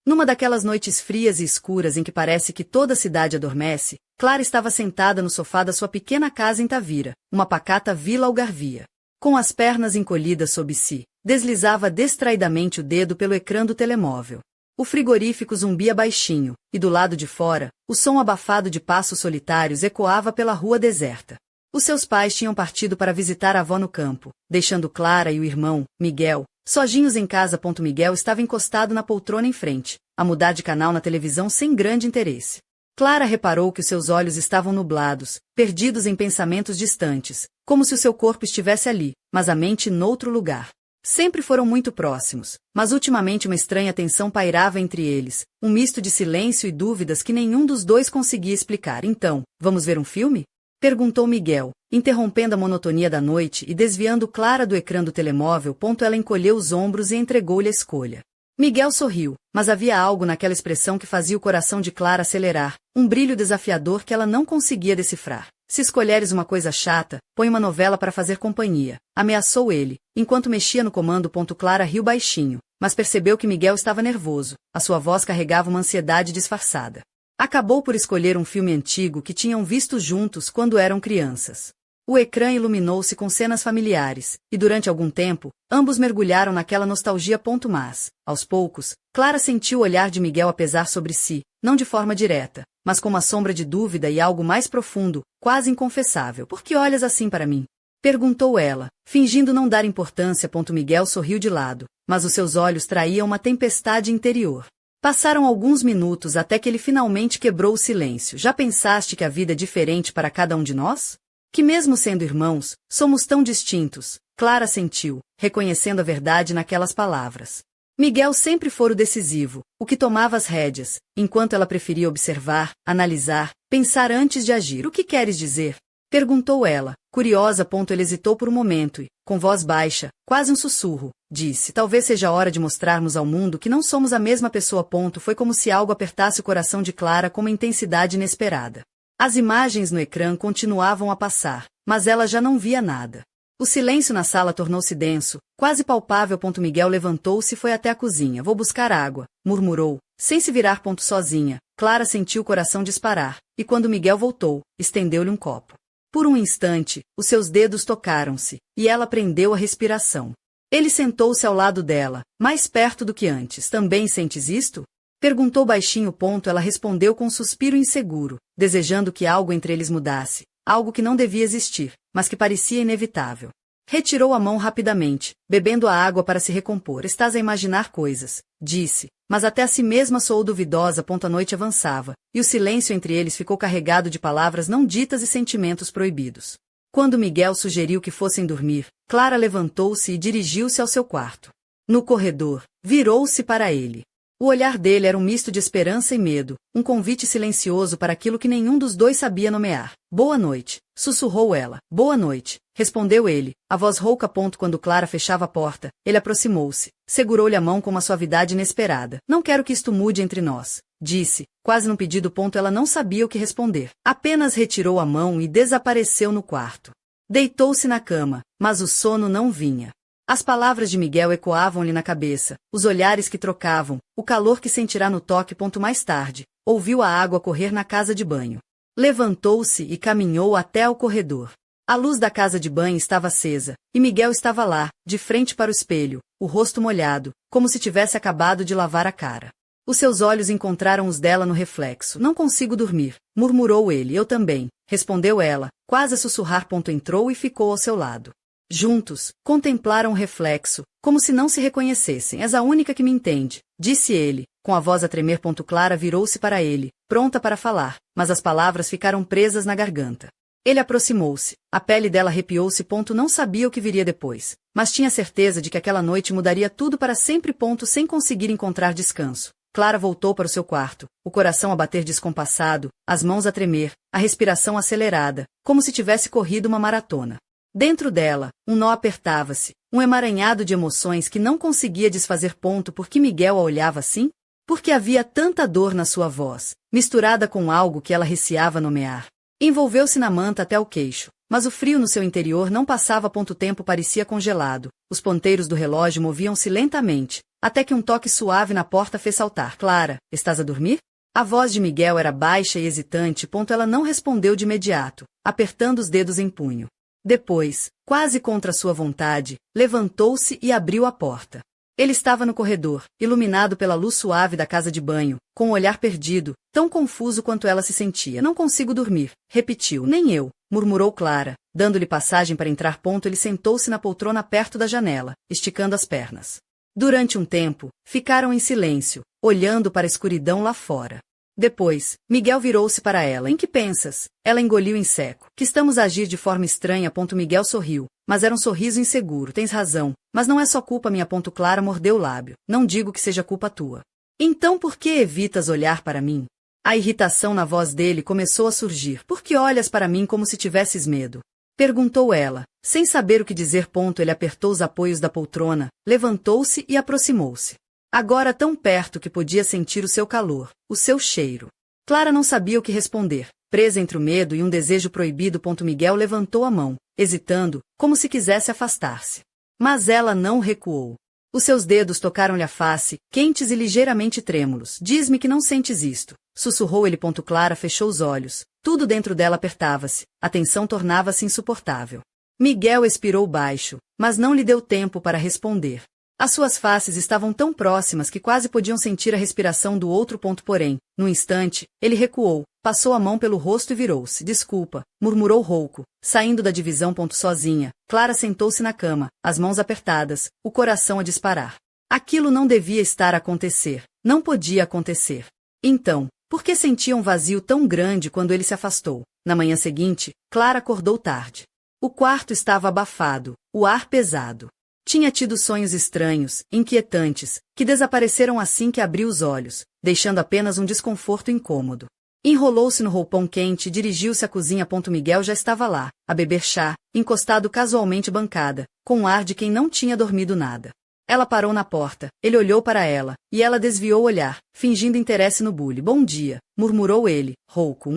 Numa daquelas noites frias e escuras em que parece que toda a cidade adormece, Clara estava sentada no sofá da sua pequena casa em Tavira, uma pacata vila algarvia. Com as pernas encolhidas sob si, deslizava distraidamente o dedo pelo ecrã do telemóvel. O frigorífico zumbia baixinho, e do lado de fora, o som abafado de passos solitários ecoava pela rua deserta. Os seus pais tinham partido para visitar a avó no campo, deixando Clara e o irmão, Miguel, sozinhos em casa. Miguel estava encostado na poltrona em frente, a mudar de canal na televisão sem grande interesse. Clara reparou que os seus olhos estavam nublados, perdidos em pensamentos distantes, como se o seu corpo estivesse ali, mas a mente noutro lugar. Sempre foram muito próximos, mas ultimamente uma estranha tensão pairava entre eles, um misto de silêncio e dúvidas que nenhum dos dois conseguia explicar. Então, vamos ver um filme? Perguntou Miguel, interrompendo a monotonia da noite e desviando Clara do ecrã do telemóvel. Ela encolheu os ombros e entregou-lhe a escolha. Miguel sorriu, mas havia algo naquela expressão que fazia o coração de Clara acelerar, um brilho desafiador que ela não conseguia decifrar. Se escolheres uma coisa chata, põe uma novela para fazer companhia, ameaçou ele, enquanto mexia no comando. Clara riu baixinho, mas percebeu que Miguel estava nervoso, a sua voz carregava uma ansiedade disfarçada. Acabou por escolher um filme antigo que tinham visto juntos quando eram crianças. O ecrã iluminou-se com cenas familiares, e durante algum tempo, ambos mergulharam naquela nostalgia. Mas, aos poucos, Clara sentiu o olhar de Miguel a pesar sobre si, não de forma direta, mas com uma sombra de dúvida e algo mais profundo, quase inconfessável. Por que olhas assim para mim? Perguntou ela, fingindo não dar importância. Miguel sorriu de lado, mas os seus olhos traíam uma tempestade interior. Passaram alguns minutos até que ele finalmente quebrou o silêncio. Já pensaste que a vida é diferente para cada um de nós? Que mesmo sendo irmãos, somos tão distintos? Clara sentiu, reconhecendo a verdade naquelas palavras. Miguel sempre fora o decisivo, o que tomava as rédeas, enquanto ela preferia observar, analisar, pensar antes de agir. O que queres dizer? Perguntou ela, curiosa. Ele hesitou por um momento e, com voz baixa, quase um sussurro, disse: talvez seja hora de mostrarmos ao mundo que não somos a mesma pessoa. Foi como se algo apertasse o coração de Clara com uma intensidade inesperada. As imagens no ecrã continuavam a passar, mas ela já não via nada. O silêncio na sala tornou-se denso, quase palpável. Miguel levantou-se e foi até a cozinha. Vou buscar água, murmurou, sem se virar. Sozinha, Clara sentiu o coração disparar, e quando Miguel voltou, estendeu-lhe um copo. Por um instante, os seus dedos tocaram-se, e ela prendeu a respiração. Ele sentou-se ao lado dela, mais perto do que antes. Também sentes isto? Perguntou baixinho. Ela respondeu com um suspiro inseguro, desejando que algo entre eles mudasse, algo que não devia existir, mas que parecia inevitável. Retirou a mão rapidamente, bebendo a água para se recompor. Estás a imaginar coisas, disse, mas até a si mesma soou duvidosa. A noite avançava, e o silêncio entre eles ficou carregado de palavras não ditas e sentimentos proibidos. Quando Miguel sugeriu que fossem dormir, Clara levantou-se e dirigiu-se ao seu quarto. No corredor, virou-se para ele. O olhar dele era um misto de esperança e medo, um convite silencioso para aquilo que nenhum dos dois sabia nomear. Boa noite, sussurrou ela. Boa noite, respondeu ele, a voz rouca. Quando Clara fechava a porta, ele aproximou-se, segurou-lhe a mão com uma suavidade inesperada. Não quero que isto mude entre nós, disse, quase num pedido. Ela não sabia o que responder. Apenas retirou a mão e desapareceu no quarto. Deitou-se na cama, mas o sono não vinha. As palavras de Miguel ecoavam-lhe na cabeça, os olhares que trocavam, o calor que sentirá no toque. Mais tarde, ouviu a água correr na casa de banho. Levantou-se e caminhou até ao corredor. A luz da casa de banho estava acesa, e Miguel estava lá, de frente para o espelho, o rosto molhado, como se tivesse acabado de lavar a cara. Os seus olhos encontraram os dela no reflexo. Não consigo dormir, murmurou ele. Eu também, respondeu ela, quase a sussurrar. Entrou e ficou ao seu lado. Juntos, contemplaram o reflexo, como se não se reconhecessem. És a única que me entende, disse ele, com a voz a tremer. Clara virou-se para ele, pronta para falar, mas as palavras ficaram presas na garganta. Ele aproximou-se, a pele dela arrepiou-se. Não sabia o que viria depois, mas tinha certeza de que aquela noite mudaria tudo para sempre. Sem conseguir encontrar descanso, Clara voltou para o seu quarto, o coração a bater descompassado, as mãos a tremer, a respiração acelerada, como se tivesse corrido uma maratona. Dentro dela, um nó apertava-se, um emaranhado de emoções que não conseguia desfazer. Por que Miguel a olhava assim? Porque havia tanta dor na sua voz, misturada com algo que ela receava nomear. Envolveu-se na manta até o queixo, mas o frio no seu interior não passava. O tempo parecia congelado, os ponteiros do relógio moviam-se lentamente, até que um toque suave na porta fez saltar. Clara, estás a dormir? A voz de Miguel era baixa e hesitante. Ela não respondeu de imediato, apertando os dedos em punho. Depois, quase contra sua vontade, levantou-se e abriu a porta. Ele estava no corredor, iluminado pela luz suave da casa de banho, com o olhar perdido, tão confuso quanto ela se sentia. Não consigo dormir, repetiu. Nem eu, murmurou Clara, dando-lhe passagem para entrar. Ele sentou-se na poltrona perto da janela, esticando as pernas. Durante um tempo, ficaram em silêncio, olhando para a escuridão lá fora. Depois, Miguel virou-se para ela. Em que pensas? Ela engoliu em seco. Que estamos a agir de forma estranha. Miguel sorriu, mas era um sorriso inseguro. Tens razão, mas não é só culpa minha. Clara mordeu o lábio. Não digo que seja culpa tua. Então por que evitas olhar para mim? A irritação na voz dele começou a surgir. Por que olhas para mim como se tivesses medo? Perguntou ela, sem saber o que dizer. Ele apertou os apoios da poltrona, levantou-se e aproximou-se. Agora tão perto que podia sentir o seu calor, o seu cheiro. Clara não sabia o que responder, presa entre o medo e um desejo proibido. Miguel levantou a mão, hesitando, como se quisesse afastar-se. Mas ela não recuou. Os seus dedos tocaram-lhe a face, quentes e ligeiramente trêmulos. Diz-me que não sentes isto, sussurrou ele. Clara fechou os olhos, tudo dentro dela apertava-se, a tensão tornava-se insuportável. Miguel expirou baixo, mas não lhe deu tempo para responder. As suas faces estavam tão próximas que quase podiam sentir a respiração do outro. Porém, num instante, ele recuou, passou a mão pelo rosto e virou-se. Desculpa, murmurou rouco, saindo da divisão. Sozinha, Clara sentou-se na cama, as mãos apertadas, o coração a disparar. Aquilo não devia estar a acontecer, não podia acontecer. Então, por que sentia um vazio tão grande quando ele se afastou? Na manhã seguinte, Clara acordou tarde. O quarto estava abafado, o ar pesado. Tinha tido sonhos estranhos, inquietantes, que desapareceram assim que abriu os olhos, deixando apenas um desconforto incômodo. Enrolou-se no roupão quente e dirigiu-se à cozinha. Miguel já estava lá, a beber chá, encostado casualmente bancada, com o ar de quem não tinha dormido nada. Ela parou na porta, ele olhou para ela, e ela desviou o olhar, fingindo interesse no bule. Bom dia, murmurou ele, rouco.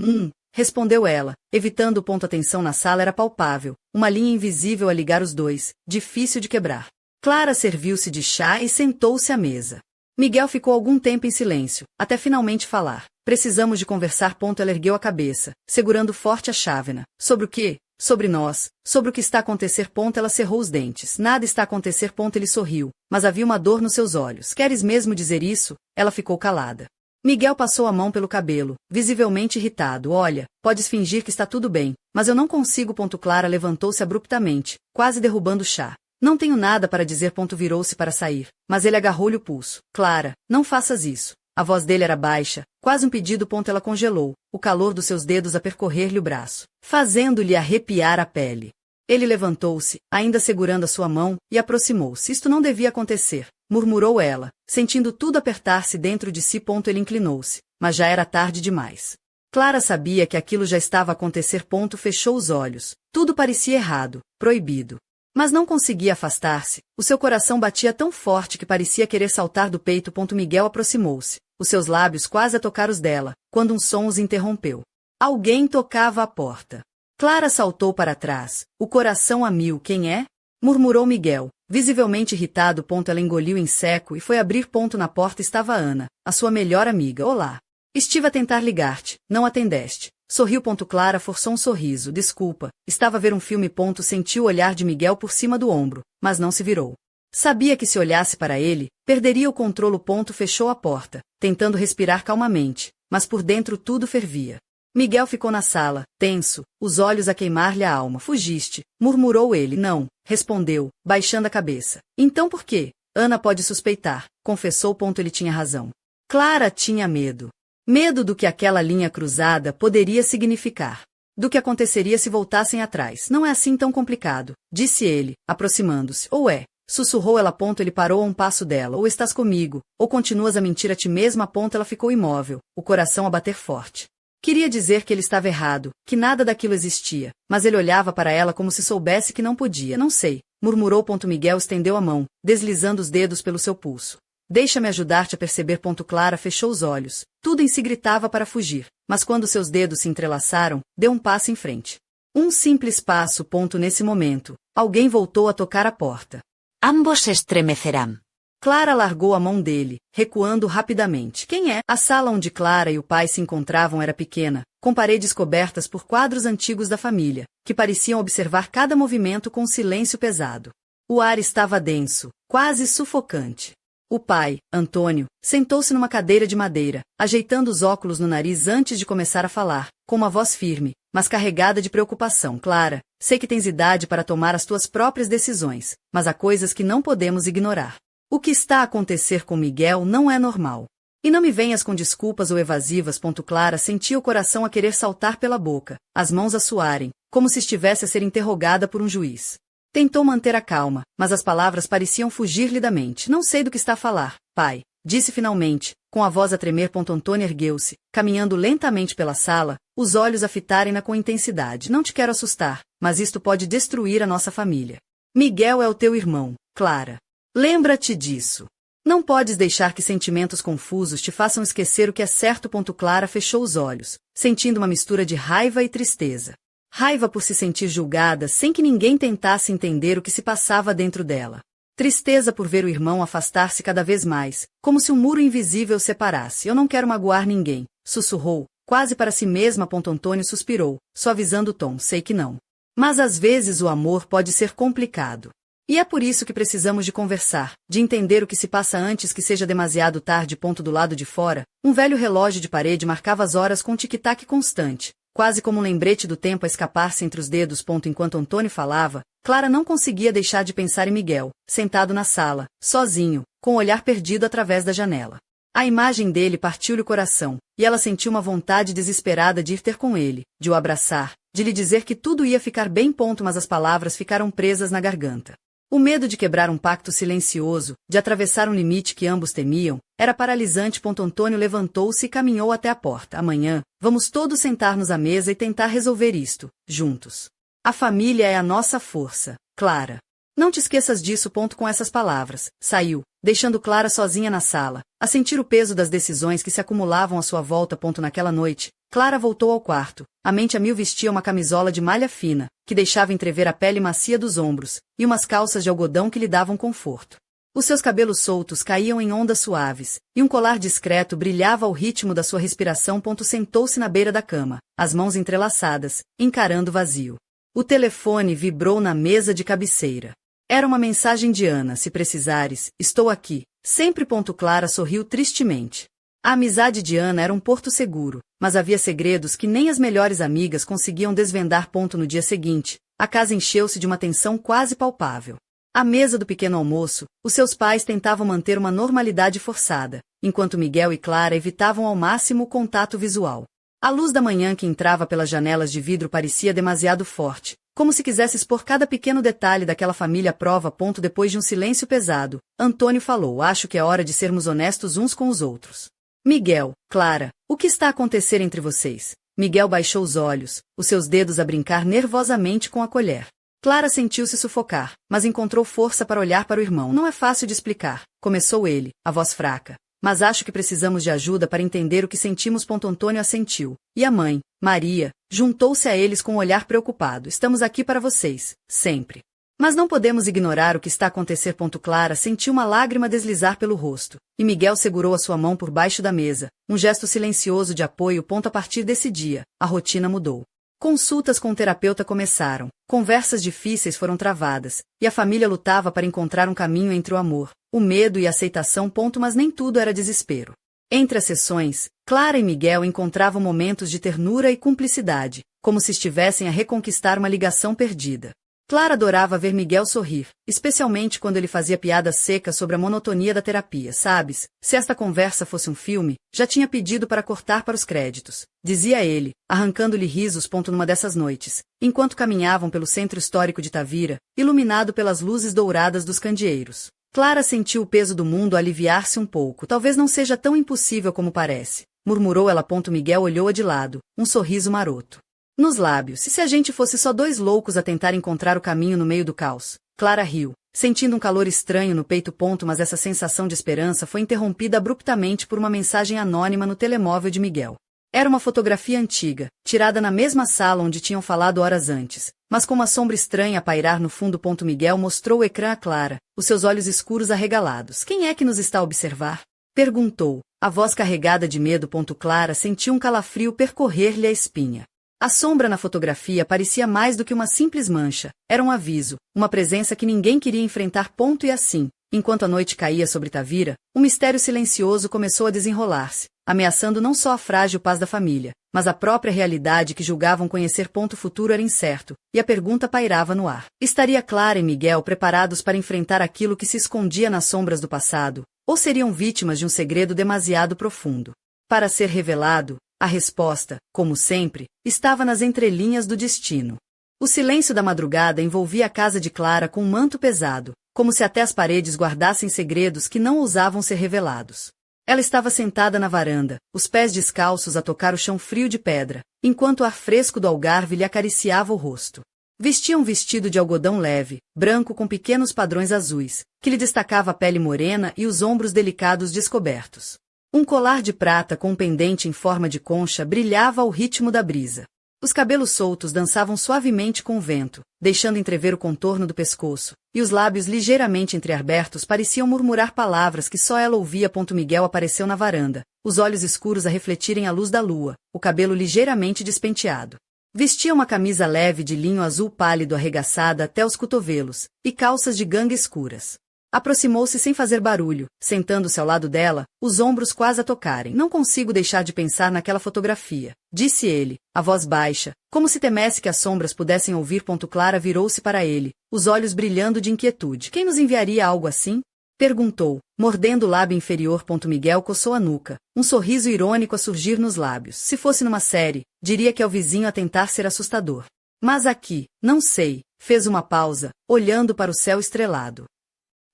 Respondeu ela, evitando. A tensão na sala era palpável, uma linha invisível a ligar os dois, difícil de quebrar. Clara serviu-se de chá e sentou-se à mesa. Miguel ficou algum tempo em silêncio, até finalmente falar. Precisamos de conversar. Ela ergueu a cabeça, segurando forte a chávena. Sobre o quê? Sobre nós, sobre o que está a acontecer. Ela cerrou os dentes. Nada está a acontecer. Ele sorriu, mas havia uma dor nos seus olhos. Queres mesmo dizer isso? Ela ficou calada. Miguel passou a mão pelo cabelo, visivelmente irritado. Olha, podes fingir que está tudo bem, mas eu não consigo. Clara levantou-se abruptamente, quase derrubando o chá. Não tenho nada para dizer. Virou-se para sair, mas ele agarrou-lhe o pulso. Clara, não faças isso. A voz dele era baixa, quase um pedido. Ela congelou, o calor dos seus dedos a percorrer-lhe o braço, fazendo-lhe arrepiar a pele. Ele levantou-se, ainda segurando a sua mão, e aproximou-se. Isto não devia acontecer, murmurou ela, sentindo tudo apertar-se dentro de si. Ele inclinou-se, mas já era tarde demais. Clara sabia que aquilo já estava a acontecer. Fechou os olhos. Tudo parecia errado, proibido. Mas não conseguia afastar-se, o seu coração batia tão forte que parecia querer saltar do peito. Miguel aproximou-se, os seus lábios quase a tocar os dela, quando um som os interrompeu. Alguém tocava à porta. Clara saltou para trás, o coração a mil. Quem é? Murmurou Miguel, visivelmente irritado. Ela engoliu em seco e foi abrir. Na porta estava Ana, a sua melhor amiga. Olá. Estive a tentar ligar-te, não atendeste. Sorriu. Clara forçou um sorriso. Desculpa, estava a ver um filme. Sentiu o olhar de Miguel por cima do ombro, mas não se virou. Sabia que se olhasse para ele, perderia o controle. Fechou a porta, tentando respirar calmamente, mas por dentro tudo fervia. Miguel ficou na sala, tenso, os olhos a queimar-lhe a alma. Fugiste, murmurou ele. Não, respondeu, baixando a cabeça. Então por quê? Ana pode suspeitar, confessou. Ele tinha razão. Clara tinha medo. Medo do que aquela linha cruzada poderia significar. Do que aconteceria se voltassem atrás. Não é assim tão complicado, disse ele, aproximando-se. Ou é? Sussurrou ela. Ele parou a um passo dela. Ou estás comigo, ou continuas a mentir a ti mesma. Ela ficou imóvel, o coração a bater forte. Queria dizer que ele estava errado, que nada daquilo existia, mas ele olhava para ela como se soubesse que não podia. Não sei, murmurou. Miguel estendeu a mão, deslizando os dedos pelo seu pulso. Deixa-me ajudar-te a perceber. Clara fechou os olhos. Tudo em si gritava para fugir, mas quando seus dedos se entrelaçaram, deu um passo em frente. Um simples passo. Nesse momento, alguém voltou a tocar a porta. Ambos se estremecerán. Clara largou a mão dele, recuando rapidamente. Quem é? A sala onde Clara e o pai se encontravam era pequena, com paredes cobertas por quadros antigos da família, que pareciam observar cada movimento com um silêncio pesado. O ar estava denso, quase sufocante. O pai, Antônio, sentou-se numa cadeira de madeira, ajeitando os óculos no nariz antes de começar a falar, com uma voz firme, mas carregada de preocupação. Clara, sei que tens idade para tomar as tuas próprias decisões, mas há coisas que não podemos ignorar. O que está a acontecer com Miguel não é normal. E não me venhas com desculpas ou evasivas. Clara sentia o coração a querer saltar pela boca, as mãos a suarem, como se estivesse a ser interrogada por um juiz. Tentou manter a calma, mas as palavras pareciam fugir-lhe da mente. Não sei do que está a falar, pai, disse finalmente, com a voz a tremer. Antônio ergueu-se, caminhando lentamente pela sala, os olhos a fitarem-na com intensidade. Não te quero assustar, mas isto pode destruir a nossa família. Miguel é o teu irmão, Clara. Lembra-te disso. Não podes deixar que sentimentos confusos te façam esquecer o que é certo. Clara fechou os olhos, sentindo uma mistura de raiva e tristeza. Raiva por se sentir julgada sem que ninguém tentasse entender o que se passava dentro dela. Tristeza por ver o irmão afastar-se cada vez mais, como se um muro invisível o separasse. Eu não quero magoar ninguém, sussurrou, quase para si mesma. Antônio suspirou, suavizando o tom. Sei que não. Mas às vezes o amor pode ser complicado. E é por isso que precisamos de conversar, de entender o que se passa antes que seja demasiado tarde. Do lado de fora, um velho relógio de parede marcava as horas com um tic-tac constante, quase como um lembrete do tempo a escapar-se entre os dedos. Enquanto Antônio falava, Clara não conseguia deixar de pensar em Miguel, sentado na sala, sozinho, com o olhar perdido através da janela. A imagem dele partiu-lhe o coração, e ela sentiu uma vontade desesperada de ir ter com ele, de o abraçar, de lhe dizer que tudo ia ficar bem. Mas as palavras ficaram presas na garganta. O medo de quebrar um pacto silencioso, de atravessar um limite que ambos temiam, era paralisante. Antônio levantou-se e caminhou até a porta. Amanhã, vamos todos sentar-nos à mesa e tentar resolver isto, juntos. A família é a nossa força, Clara. Não te esqueças disso. Com essas palavras, saiu, deixando Clara sozinha na sala, a sentir o peso das decisões que se acumulavam à sua volta. Naquela noite, Clara voltou ao quarto, a mente a mil. Vestia uma camisola de malha fina, que deixava entrever a pele macia dos ombros, e umas calças de algodão que lhe davam conforto. Os seus cabelos soltos caíam em ondas suaves, e um colar discreto brilhava ao ritmo da sua respiração. Sentou-se na beira da cama, as mãos entrelaçadas, encarando o vazio. O telefone vibrou na mesa de cabeceira. Era uma mensagem de Ana. Se precisares, estou aqui, sempre. Clara sorriu tristemente. A amizade de Ana era um porto seguro, mas havia segredos que nem as melhores amigas conseguiam desvendar. No dia seguinte, a casa encheu-se de uma tensão quase palpável. À mesa do pequeno almoço, os seus pais tentavam manter uma normalidade forçada, enquanto Miguel e Clara evitavam ao máximo o contato visual. A luz da manhã que entrava pelas janelas de vidro parecia demasiado forte, como se quisesse expor cada pequeno detalhe daquela família à prova. Depois de um silêncio pesado, Antônio falou. Acho que é hora de sermos honestos uns com os outros. Miguel, Clara, o que está a acontecer entre vocês? Miguel baixou os olhos, os seus dedos a brincar nervosamente com a colher. Clara sentiu-se sufocar, mas encontrou força para olhar para o irmão. Não é fácil de explicar, começou ele, a voz fraca. Mas acho que precisamos de ajuda para entender o que sentimos. Antônio assentiu. E a mãe, Maria, juntou-se a eles com um olhar preocupado. Estamos aqui para vocês, sempre. Mas não podemos ignorar o que está a acontecer. Clara sentiu uma lágrima deslizar pelo rosto, e Miguel segurou a sua mão por baixo da mesa, um gesto silencioso de apoio. A partir desse dia, a rotina mudou. Consultas com o terapeuta começaram, conversas difíceis foram travadas, e a família lutava para encontrar um caminho entre o amor, o medo e a aceitação. Mas nem tudo era desespero. Entre as sessões, Clara e Miguel encontravam momentos de ternura e cumplicidade, como se estivessem a reconquistar uma ligação perdida. Clara adorava ver Miguel sorrir, especialmente quando ele fazia piadas secas sobre a monotonia da terapia. Sabes, se esta conversa fosse um filme, já tinha pedido para cortar para os créditos, dizia ele, arrancando-lhe risos. Numa dessas noites, enquanto caminhavam pelo centro histórico de Tavira, iluminado pelas luzes douradas dos candeeiros, Clara sentiu o peso do mundo aliviar-se um pouco. Talvez não seja tão impossível como parece, murmurou ela. Miguel olhou-a de lado, um sorriso maroto nos lábios. E se a gente fosse só dois loucos a tentar encontrar o caminho no meio do caos? Clara riu, sentindo um calor estranho no peito. Mas essa sensação de esperança foi interrompida abruptamente por uma mensagem anônima no telemóvel de Miguel. Era uma fotografia antiga, tirada na mesma sala onde tinham falado horas antes, mas com uma sombra estranha a pairar no fundo. Miguel mostrou o ecrã a Clara, os seus olhos escuros arregalados. Quem é que nos está a observar? Perguntou, a voz carregada de medo. Clara sentiu um calafrio percorrer-lhe a espinha. A sombra na fotografia parecia mais do que uma simples mancha, era um aviso, uma presença que ninguém queria enfrentar. E assim, enquanto a noite caía sobre Tavira, um mistério silencioso começou a desenrolar-se, ameaçando não só a frágil paz da família, mas a própria realidade que julgavam conhecer. O futuro era incerto, e a pergunta pairava no ar. Estaria Clara e Miguel preparados para enfrentar aquilo que se escondia nas sombras do passado, ou seriam vítimas de um segredo demasiado profundo para ser revelado? A resposta, como sempre, estava nas entrelinhas do destino. O silêncio da madrugada envolvia a casa de Clara com um manto pesado, como se até as paredes guardassem segredos que não ousavam ser revelados. Ela estava sentada na varanda, os pés descalços a tocar o chão frio de pedra, enquanto o ar fresco do Algarve lhe acariciava o rosto. Vestia um vestido de algodão leve, branco com pequenos padrões azuis, que lhe destacava a pele morena e os ombros delicados descobertos. Um colar de prata com um pendente em forma de concha brilhava ao ritmo da brisa. Os cabelos soltos dançavam suavemente com o vento, deixando entrever o contorno do pescoço, e os lábios ligeiramente entreabertos pareciam murmurar palavras que só ela ouvia. Miguel apareceu na varanda, os olhos escuros a refletirem a luz da lua, o cabelo ligeiramente despenteado. Vestia uma camisa leve de linho azul pálido arregaçada até os cotovelos, e calças de ganga escuras. Aproximou-se sem fazer barulho, sentando-se ao lado dela, os ombros quase a tocarem. Não consigo deixar de pensar naquela fotografia, disse ele, a voz baixa, como se temesse que as sombras pudessem ouvir. Clara virou-se para ele, os olhos brilhando de inquietude. Quem nos enviaria algo assim? Perguntou, mordendo o lábio inferior. Miguel coçou a nuca, um sorriso irônico a surgir nos lábios. Se fosse numa série, diria que é o vizinho a tentar ser assustador. Mas aqui, não sei, fez uma pausa, olhando para o céu estrelado.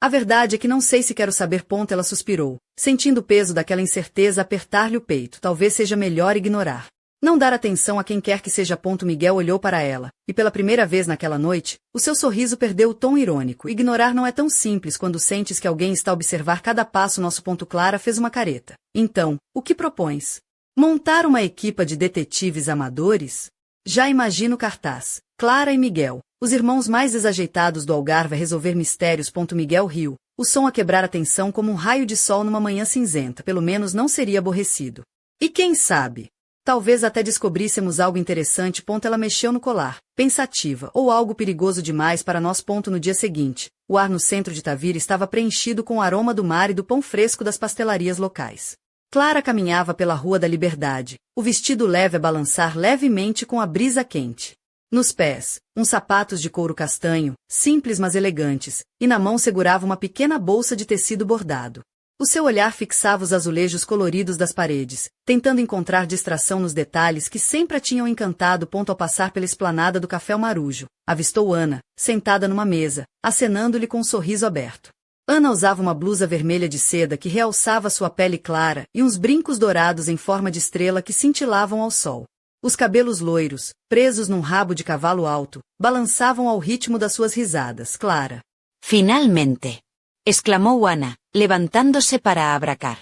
A verdade é que não sei se quero saber. Ela suspirou, sentindo o peso daquela incerteza apertar-lhe o peito. Talvez seja melhor ignorar. Não dar atenção a quem quer que seja. Miguel olhou para ela, e pela primeira vez naquela noite, o seu sorriso perdeu o tom irônico. Ignorar não é tão simples quando sentes que alguém está a observar cada passo nosso. Clara fez uma careta. Então, o que propões? Montar uma equipa de detetives amadores? Já imagino o cartaz. Clara e Miguel, os irmãos mais desajeitados do Algarve a resolver mistérios. Miguel riu, o som a quebrar a tensão como um raio de sol numa manhã cinzenta. Pelo menos não seria aborrecido. E quem sabe? Talvez até descobríssemos algo interessante. Ela mexeu no colar, pensativa, ou algo perigoso demais para nós. No dia seguinte, o ar no centro de Tavira estava preenchido com o aroma do mar e do pão fresco das pastelarias locais. Clara caminhava pela Rua da Liberdade, o vestido leve a balançar levemente com a brisa quente. Nos pés, uns sapatos de couro castanho, simples mas elegantes, e na mão segurava uma pequena bolsa de tecido bordado. O seu olhar fixava os azulejos coloridos das paredes, tentando encontrar distração nos detalhes que sempre a tinham encantado. Ao passar pela esplanada do Café Marujo, avistou Ana, sentada numa mesa, acenando-lhe com um sorriso aberto. Ana usava uma blusa vermelha de seda que realçava sua pele clara e uns brincos dourados em forma de estrela que cintilavam ao sol. Os cabelos loiros, presos num rabo de cavalo alto, balançavam ao ritmo das suas risadas. Clara. Finalmente! Exclamou Ana, levantando-se para abraçar.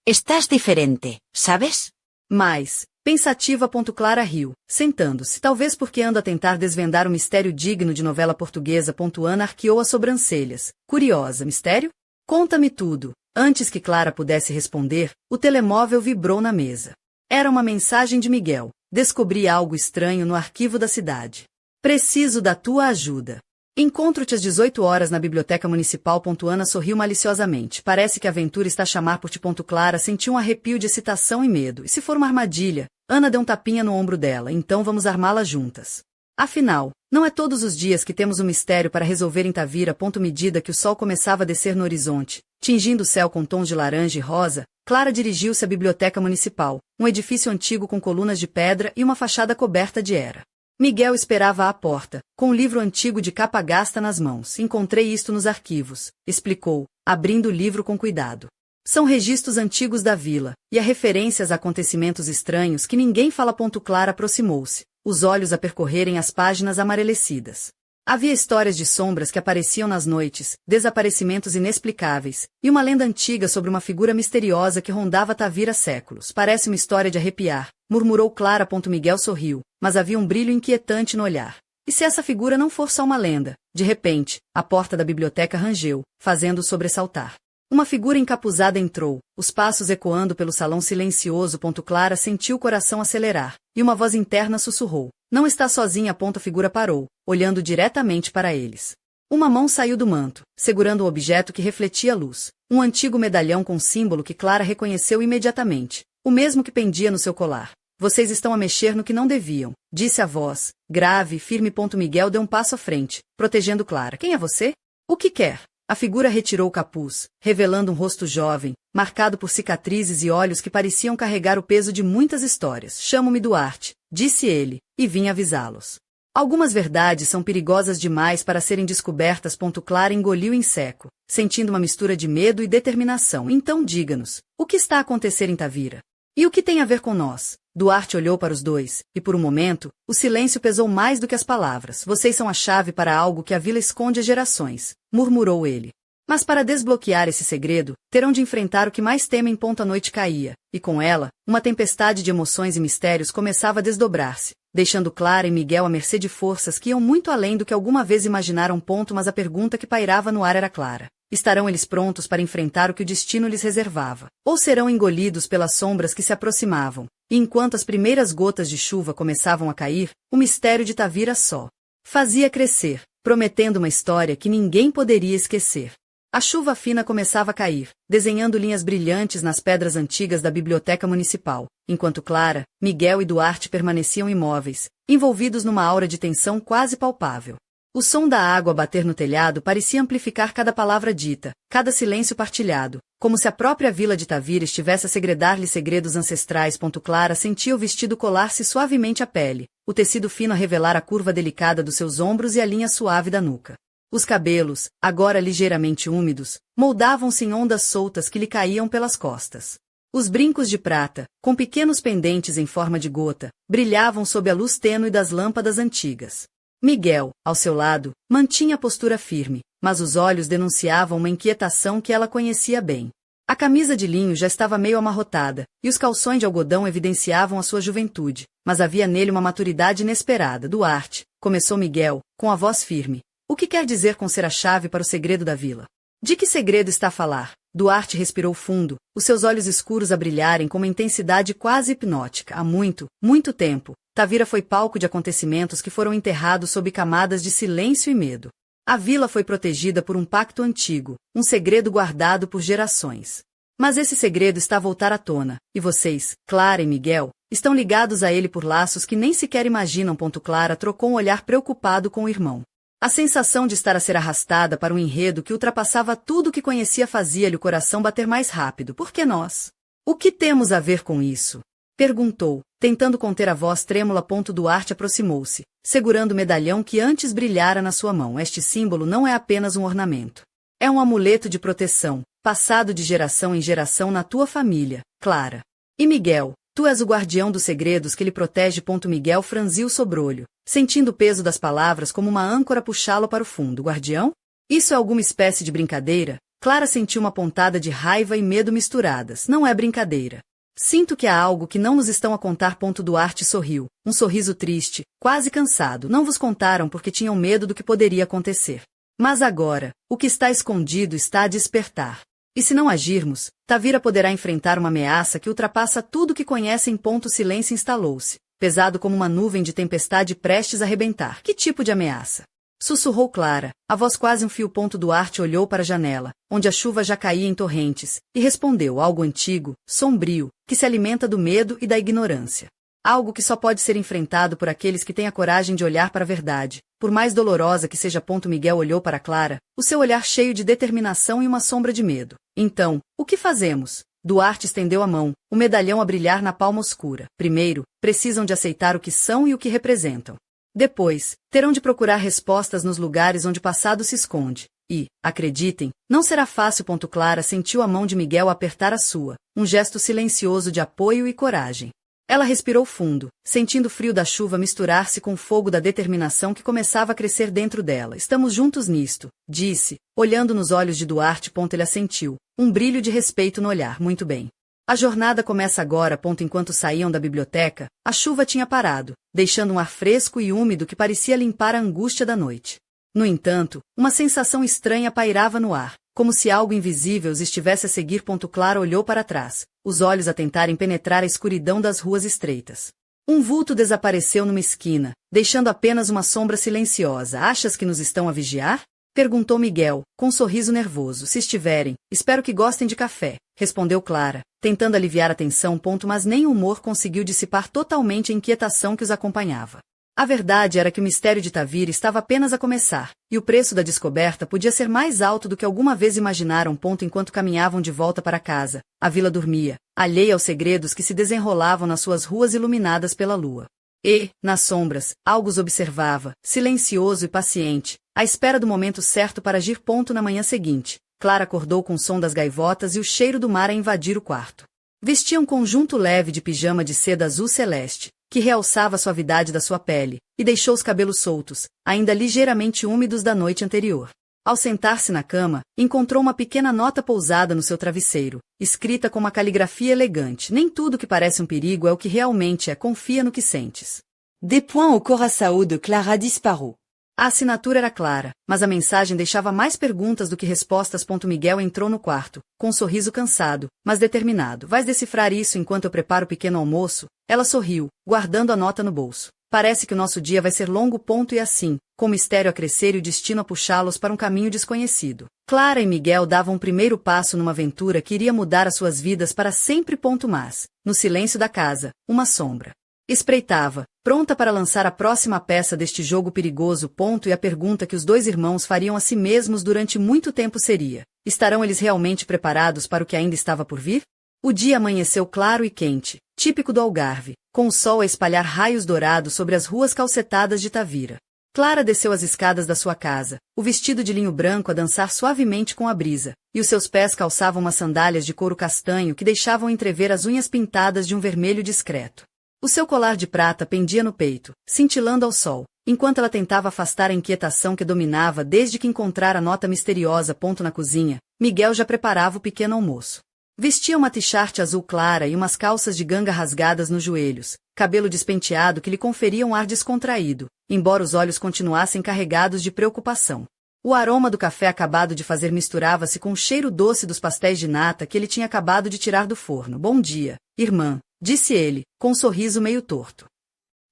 Estás diferente, sabes? Mas, pensativa. Clara riu, sentando-se, talvez porque anda a tentar desvendar um mistério digno de novela portuguesa. Ana arqueou as sobrancelhas. Curiosa, mistério? Conta-me tudo. Antes que Clara pudesse responder, o telemóvel vibrou na mesa. Era uma mensagem de Miguel. Descobri algo estranho no arquivo da cidade. Preciso da tua ajuda. Encontro-te às 18 horas na Biblioteca Municipal. Ana sorriu maliciosamente. Parece que a aventura está a chamar por ti. Clara sentiu um arrepio de excitação e medo. E se for uma armadilha? Ana deu um tapinha no ombro dela. Então vamos armá-la juntas. Afinal, não é todos os dias que temos um mistério para resolver em Tavira. Medida que o sol começava a descer no horizonte, tingindo o céu com tons de laranja e rosa, Clara dirigiu-se à Biblioteca Municipal, um edifício antigo com colunas de pedra e uma fachada coberta de era. Miguel esperava à porta, com um livro antigo de capa gasta nas mãos. Encontrei isto nos arquivos, explicou, abrindo o livro com cuidado. São registros antigos da vila, e há referências a acontecimentos estranhos que ninguém fala. Clara aproximou-se, os olhos a percorrerem as páginas amarelecidas. Havia histórias de sombras que apareciam nas noites, desaparecimentos inexplicáveis, e uma lenda antiga sobre uma figura misteriosa que rondava Tavira há séculos. Parece uma história de arrepiar, murmurou Clara. Miguel sorriu, mas havia um brilho inquietante no olhar. E se essa figura não for só uma lenda? De repente, a porta da biblioteca rangeu, fazendo-o sobressaltar. Uma figura encapuzada entrou, os passos ecoando pelo salão silencioso. Clara sentiu o coração acelerar, e uma voz interna sussurrou. Não está sozinha. A figura parou, olhando diretamente para eles. Uma mão saiu do manto, segurando um objeto que refletia a luz. Um antigo medalhão com símbolo que Clara reconheceu imediatamente. O mesmo que pendia no seu colar. Vocês estão a mexer no que não deviam, disse a voz, grave e firme. Miguel deu um passo à frente, protegendo Clara. Quem é você? O que quer? A figura retirou o capuz, revelando um rosto jovem, marcado por cicatrizes e olhos que pareciam carregar o peso de muitas histórias. Chamo-me Duarte, disse ele, e vim avisá-los. Algumas verdades são perigosas demais para serem descobertas. Clara engoliu em seco, sentindo uma mistura de medo e determinação. Então diga-nos, o que está a acontecer em Tavira? E o que tem a ver com nós? Duarte olhou para os dois, e por um momento, o silêncio pesou mais do que as palavras. Vocês são a chave para algo que a vila esconde há gerações, murmurou ele. Mas para desbloquear esse segredo, terão de enfrentar o que mais temem. A noite caía, e com ela, uma tempestade de emoções e mistérios começava a desdobrar-se, deixando Clara e Miguel à mercê de forças que iam muito além do que alguma vez imaginaram. Mas a pergunta que pairava no ar era clara. Estarão eles prontos para enfrentar o que o destino lhes reservava? Ou serão engolidos pelas sombras que se aproximavam? E enquanto as primeiras gotas de chuva começavam a cair, o mistério de Tavira só fazia crescer, prometendo uma história que ninguém poderia esquecer. A chuva fina começava a cair, desenhando linhas brilhantes nas pedras antigas da biblioteca municipal, enquanto Clara, Miguel e Duarte permaneciam imóveis, envolvidos numa aura de tensão quase palpável. O som da água bater no telhado parecia amplificar cada palavra dita, cada silêncio partilhado, como se a própria vila de Tavira estivesse a segredar-lhe segredos ancestrais. Clara sentia o vestido colar-se suavemente à pele, o tecido fino a revelar a curva delicada dos seus ombros e a linha suave da nuca. Os cabelos, agora ligeiramente úmidos, moldavam-se em ondas soltas que lhe caíam pelas costas. Os brincos de prata, com pequenos pendentes em forma de gota, brilhavam sob a luz tênue das lâmpadas antigas. Miguel, ao seu lado, mantinha a postura firme, mas os olhos denunciavam uma inquietação que ela conhecia bem. A camisa de linho já estava meio amarrotada, e os calções de algodão evidenciavam a sua juventude, mas havia nele uma maturidade inesperada. Duarte, começou Miguel, com a voz firme. O que quer dizer com ser a chave para o segredo da vila? De que segredo está a falar? Duarte respirou fundo, os seus olhos escuros a brilharem com uma intensidade quase hipnótica. Há muito, muito tempo, Tavira foi palco de acontecimentos que foram enterrados sob camadas de silêncio e medo. A vila foi protegida por um pacto antigo, um segredo guardado por gerações. Mas esse segredo está a voltar à tona, e vocês, Clara e Miguel, estão ligados a ele por laços que nem sequer imaginam. Clara trocou um olhar preocupado com o irmão. A sensação de estar a ser arrastada para um enredo que ultrapassava tudo o que conhecia fazia-lhe o coração bater mais rápido. Por que nós? O que temos a ver com isso? Perguntou, tentando conter a voz trêmula. Duarte aproximou-se, segurando o medalhão que antes brilhara na sua mão. Este símbolo não é apenas um ornamento. É um amuleto de proteção, passado de geração em geração na tua família, Clara. E Miguel, tu és o guardião dos segredos que lhe protege. Miguel franziu o sobrolho, sentindo o peso das palavras como uma âncora puxá-lo para o fundo. Guardião? Isso é alguma espécie de brincadeira? Clara sentiu uma pontada de raiva e medo misturadas. Não é brincadeira. Sinto que há algo que não nos estão a contar. Duarte sorriu, um sorriso triste, quase cansado. Não vos contaram porque tinham medo do que poderia acontecer. Mas agora, o que está escondido está a despertar. E se não agirmos, Tavira poderá enfrentar uma ameaça que ultrapassa tudo que conhecem. Silêncio instalou-se, pesado como uma nuvem de tempestade prestes a arrebentar. Que tipo de ameaça? Sussurrou Clara, a voz quase um fio. Duarte olhou para a janela, onde a chuva já caía em torrentes, e respondeu: algo antigo, sombrio, que se alimenta do medo e da ignorância. Algo que só pode ser enfrentado por aqueles que têm a coragem de olhar para a verdade, por mais dolorosa que seja. Miguel olhou para Clara, o seu olhar cheio de determinação e uma sombra de medo. Então, o que fazemos? Duarte estendeu a mão, o medalhão a brilhar na palma escura. Primeiro, precisam de aceitar o que são e o que representam. Depois, terão de procurar respostas nos lugares onde o passado se esconde. E, acreditem, não será fácil. Clara sentiu a mão de Miguel apertar a sua, um gesto silencioso de apoio e coragem. Ela respirou fundo, sentindo o frio da chuva misturar-se com o fogo da determinação que começava a crescer dentro dela. Estamos juntos nisto, disse, olhando nos olhos de Duarte. Ele assentiu, um brilho de respeito no olhar. Muito bem. A jornada começa agora. Enquanto saíam da biblioteca, a chuva tinha parado, deixando um ar fresco e úmido que parecia limpar a angústia da noite. No entanto, uma sensação estranha pairava no ar, como se algo invisível os estivesse a seguir. Clara olhou para trás, os olhos a tentarem penetrar a escuridão das ruas estreitas. Um vulto desapareceu numa esquina, deixando apenas uma sombra silenciosa. Achas que nos estão a vigiar? Perguntou Miguel, com um sorriso nervoso. Se estiverem, espero que gostem de café, respondeu Clara, tentando aliviar a tensão. Mas nem o humor conseguiu dissipar totalmente a inquietação que os acompanhava. A verdade era que o mistério de Tavira estava apenas a começar, e o preço da descoberta podia ser mais alto do que alguma vez imaginaram. Enquanto caminhavam de volta para casa, a vila dormia, alheia aos segredos que se desenrolavam nas suas ruas iluminadas pela lua. E, nas sombras, algo os observava, silencioso e paciente, à espera do momento certo para agir. Na manhã seguinte, Clara acordou com o som das gaivotas e o cheiro do mar a invadir o quarto. Vestia um conjunto leve de pijama de seda azul celeste, que realçava a suavidade da sua pele, e deixou os cabelos soltos, ainda ligeiramente úmidos da noite anterior. Ao sentar-se na cama, encontrou uma pequena nota pousada no seu travesseiro, escrita com uma caligrafia elegante. Nem tudo que parece um perigo é o que realmente é. Confia no que sentes. Des points au coração de Clara disparu. A assinatura era clara, mas a mensagem deixava mais perguntas do que respostas. Miguel entrou no quarto, com um sorriso cansado, mas determinado. Vais decifrar isso enquanto eu preparo o pequeno almoço? Ela sorriu, guardando a nota no bolso. Parece que o nosso dia vai ser longo. E assim, com o mistério a crescer e o destino a puxá-los para um caminho desconhecido, Clara e Miguel davam um primeiro passo numa aventura que iria mudar as suas vidas para sempre. Mas, no silêncio da casa, uma sombra espreitava, pronta para lançar a próxima peça deste jogo perigoso. E a pergunta que os dois irmãos fariam a si mesmos durante muito tempo seria: estarão eles realmente preparados para o que ainda estava por vir? O dia amanheceu claro e quente, típico do Algarve, com o sol a espalhar raios dourados sobre as ruas calcetadas de Tavira. Clara desceu as escadas da sua casa, o vestido de linho branco a dançar suavemente com a brisa, e os seus pés calçavam umas sandálias de couro castanho que deixavam entrever as unhas pintadas de um vermelho discreto. O seu colar de prata pendia no peito, cintilando ao sol, enquanto ela tentava afastar a inquietação que dominava desde que encontrara a nota misteriosa. Na cozinha, Miguel já preparava o pequeno almoço. Vestia uma t-shirt azul clara e umas calças de ganga rasgadas nos joelhos, cabelo despenteado que lhe conferia um ar descontraído, embora os olhos continuassem carregados de preocupação. O aroma do café acabado de fazer misturava-se com o cheiro doce dos pastéis de nata que ele tinha acabado de tirar do forno. Bom dia, irmã, disse ele, com um sorriso meio torto.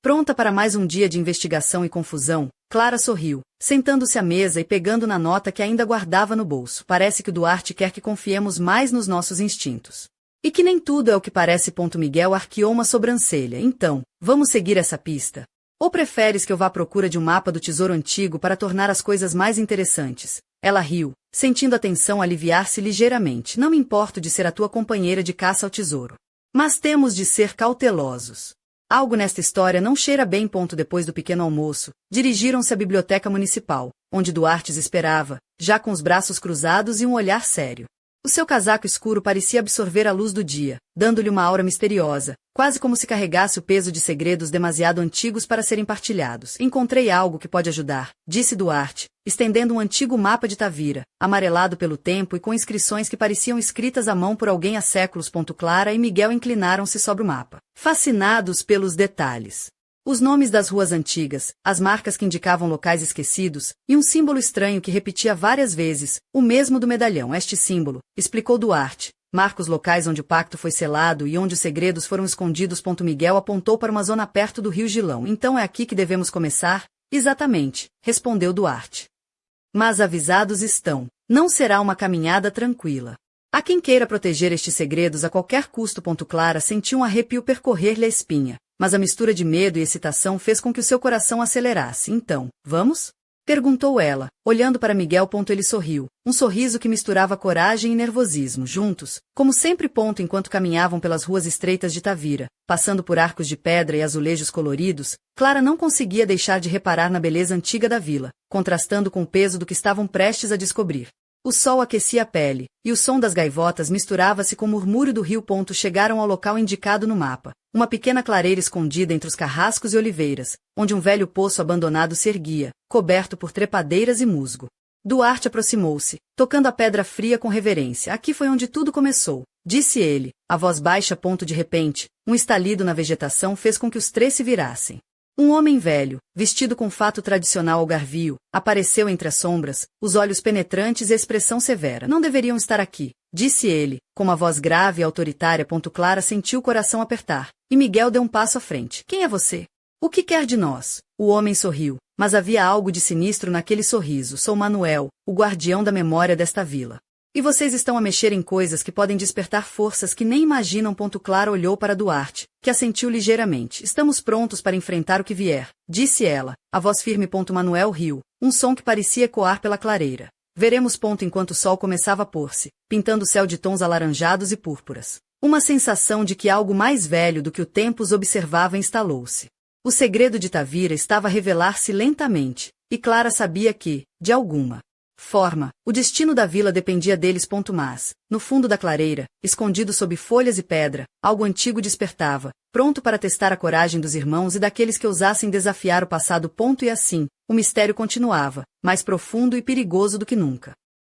Pronta para mais um dia de investigação e confusão, Clara sorriu, sentando-se à mesa e pegando na nota que ainda guardava no bolso. Parece que o Duarte quer que confiemos mais nos nossos instintos. E que nem tudo é o que parece. Miguel arqueou uma sobrancelha. Então, vamos seguir essa pista? Ou preferes que eu vá à procura de um mapa do tesouro antigo para tornar as coisas mais interessantes? Ela riu, sentindo a tensão aliviar-se ligeiramente. Não me importo de ser a tua companheira de caça ao tesouro. Mas temos de ser cautelosos. Algo nesta história não cheira bem. Depois do pequeno almoço, dirigiram-se à biblioteca municipal, onde Duarte os esperava, já com os braços cruzados e um olhar sério. O seu casaco escuro parecia absorver a luz do dia, dando-lhe uma aura misteriosa, quase como se carregasse o peso de segredos demasiado antigos para serem partilhados. Encontrei algo que pode ajudar, disse Duarte, estendendo um antigo mapa de Tavira, amarelado pelo tempo e com inscrições que pareciam escritas à mão por alguém há séculos. Clara e Miguel inclinaram-se sobre o mapa, fascinados pelos detalhes. Os nomes das ruas antigas, as marcas que indicavam locais esquecidos, e um símbolo estranho que repetia várias vezes, o mesmo do medalhão. Este símbolo, explicou Duarte, marca os locais onde o pacto foi selado e onde os segredos foram escondidos. Miguel apontou para uma zona perto do rio Gilão. Então é aqui que devemos começar? Exatamente, respondeu Duarte. Mas avisados estão, não será uma caminhada tranquila. Há quem queira proteger estes segredos a qualquer custo. Clara sentiu um arrepio percorrer-lhe a espinha. Mas a mistura de medo e excitação fez com que o seu coração acelerasse. Então, vamos? Perguntou ela, olhando para Miguel. Ele sorriu, um sorriso que misturava coragem e nervosismo. Juntos, como sempre. Enquanto caminhavam pelas ruas estreitas de Tavira, passando por arcos de pedra e azulejos coloridos, Clara não conseguia deixar de reparar na beleza antiga da vila, contrastando com o peso do que estavam prestes a descobrir. O sol aquecia a pele, e o som das gaivotas misturava-se com o murmúrio do rio. Chegaram ao local indicado no mapa, uma pequena clareira escondida entre os carrascos e oliveiras, onde um velho poço abandonado se erguia, coberto por trepadeiras e musgo. Duarte aproximou-se, tocando a pedra fria com reverência. Aqui foi onde tudo começou, disse ele, a voz baixa. De repente, um estalido na vegetação fez com que os três se virassem. Um homem velho, vestido com fato tradicional algarvio, apareceu entre as sombras, os olhos penetrantes e a expressão severa. Não deveriam estar aqui, disse ele, com uma voz grave e autoritária. Clara sentiu o coração apertar, e Miguel deu um passo à frente. Quem é você? O que quer de nós? O homem sorriu, mas havia algo de sinistro naquele sorriso. Sou Manuel, o guardião da memória desta vila. E vocês estão a mexer em coisas que podem despertar forças que nem imaginam. Clara olhou para Duarte, que assentiu ligeiramente. Estamos prontos para enfrentar o que vier, disse ela, a voz firme. Manuel riu, um som que parecia ecoar pela clareira. Veremos. Enquanto o sol começava a pôr-se, pintando o céu de tons alaranjados e púrpuras. Uma sensação de que algo mais velho do que o tempo os observava instalou-se. O segredo de Tavira estava a revelar-se lentamente, e Clara sabia que, de alguma forma, o destino da vila dependia deles. Mas, no fundo da clareira, escondido sob folhas e pedra, algo antigo despertava, pronto para testar a coragem dos irmãos e daqueles que ousassem desafiar o passado. E assim, o mistério continuava, mais profundo e perigoso do que nunca.